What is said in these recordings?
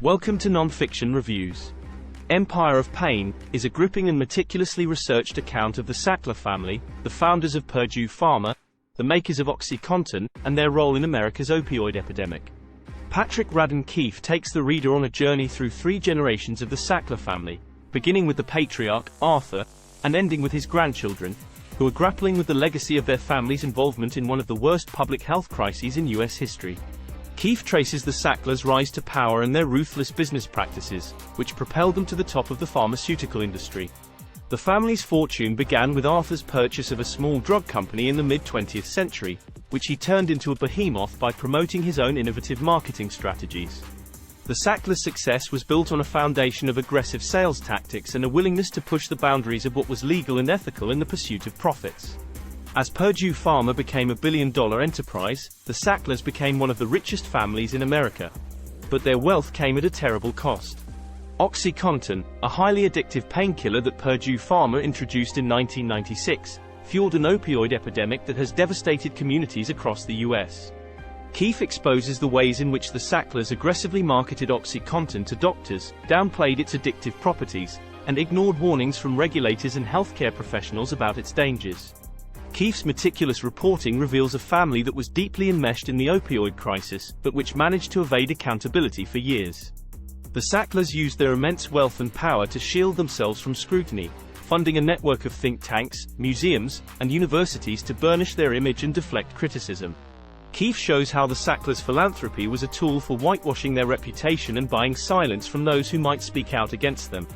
Welcome to Nonfiction Reviews. Empire of Pain is a gripping and meticulously researched account of the Sackler family, the founders of Purdue Pharma, the makers of OxyContin, and their role in America's opioid epidemic. Patrick Radden Keefe takes the reader on a journey through 3 generations of the Sackler family, beginning with the patriarch, Arthur, and ending with his grandchildren, who are grappling with the legacy of their family's involvement in one of the worst public health crises in U.S. history. Keefe traces the Sacklers' rise to power and their ruthless business practices, which propelled them to the top of the pharmaceutical industry. The family's fortune began with Arthur's purchase of a small drug company in the mid-20th century, which he turned into a behemoth by promoting his own innovative marketing strategies. The Sacklers' success was built on a foundation of aggressive sales tactics and a willingness to push the boundaries of what was legal and ethical in the pursuit of profits. As Purdue Pharma became a billion-dollar enterprise, the Sacklers became one of the richest families in America. But their wealth came at a terrible cost. OxyContin, a highly addictive painkiller that Purdue Pharma introduced in 1996, fueled an opioid epidemic that has devastated communities across the U.S. Keefe exposes the ways in which the Sacklers aggressively marketed OxyContin to doctors, downplayed its addictive properties, and ignored warnings from regulators and healthcare professionals about its dangers. Keefe's meticulous reporting reveals a family that was deeply enmeshed in the opioid crisis, but which managed to evade accountability for years. The Sacklers used their immense wealth and power to shield themselves from scrutiny, funding a network of think tanks, museums, and universities to burnish their image and deflect criticism. Keefe shows how the Sacklers' philanthropy was a tool for whitewashing their reputation and buying silence from those who might speak out against them.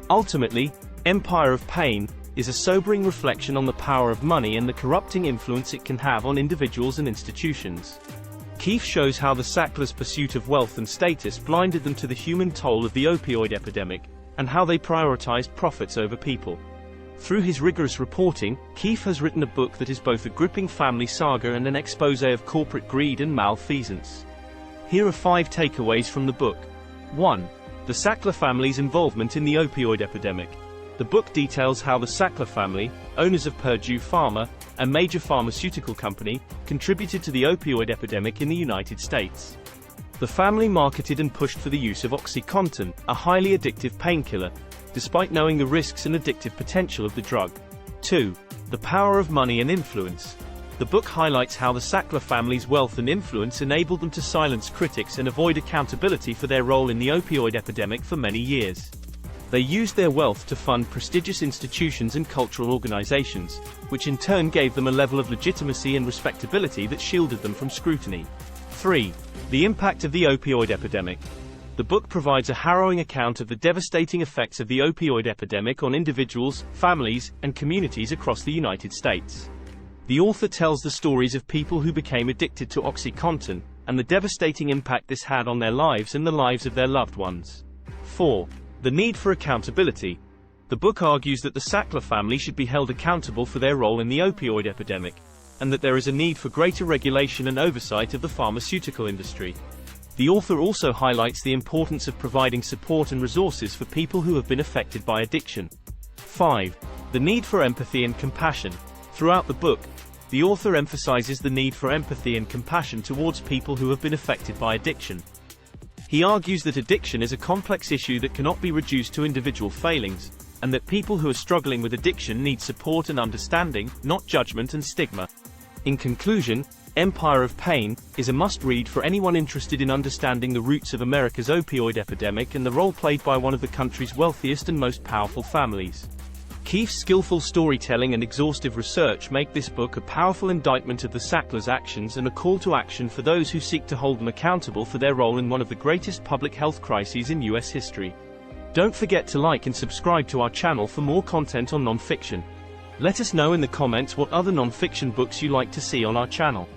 Ultimately, Empire of Pain is a sobering reflection on the power of money and the corrupting influence it can have on individuals and institutions. Keefe shows how the Sacklers' pursuit of wealth and status blinded them to the human toll of the opioid epidemic, and how they prioritized profits over people. Through his rigorous reporting, Keefe has written a book that is both a gripping family saga and an expose of corporate greed and malfeasance. Here are 5 takeaways from the book. 1. The Sackler family's involvement in the opioid epidemic. The book details how the Sackler family, owners of Purdue Pharma, a major pharmaceutical company, contributed to the opioid epidemic in the United States. The family marketed and pushed for the use of OxyContin, a highly addictive painkiller, despite knowing the risks and addictive potential of the drug. 2. The power of money and influence. The book highlights how the Sackler family's wealth and influence enabled them to silence critics and avoid accountability for their role in the opioid epidemic for many years. They used their wealth to fund prestigious institutions and cultural organizations, which in turn gave them a level of legitimacy and respectability that shielded them from scrutiny. 3. The impact of the opioid epidemic. The book provides a harrowing account of the devastating effects of the opioid epidemic on individuals, families, and communities across the United States. The author tells the stories of people who became addicted to OxyContin, and the devastating impact this had on their lives and the lives of their loved ones. 4. The need for accountability. The book argues that the Sackler family should be held accountable for their role in the opioid epidemic, and that there is a need for greater regulation and oversight of the pharmaceutical industry. The author also highlights the importance of providing support and resources for people who have been affected by addiction. 5. The need for empathy and compassion. Throughout the book, the author emphasizes the need for empathy and compassion towards people who have been affected by addiction. He argues that addiction is a complex issue that cannot be reduced to individual failings, and that people who are struggling with addiction need support and understanding, not judgment and stigma. In conclusion, Empire of Pain is a must-read for anyone interested in understanding the roots of America's opioid epidemic and the role played by one of the country's wealthiest and most powerful families. Keefe's skillful storytelling and exhaustive research make this book a powerful indictment of the Sacklers' actions and a call to action for those who seek to hold them accountable for their role in one of the greatest public health crises in U.S. history. Don't forget to like and subscribe to our channel for more content on nonfiction. Let us know in the comments what other nonfiction books you like to see on our channel.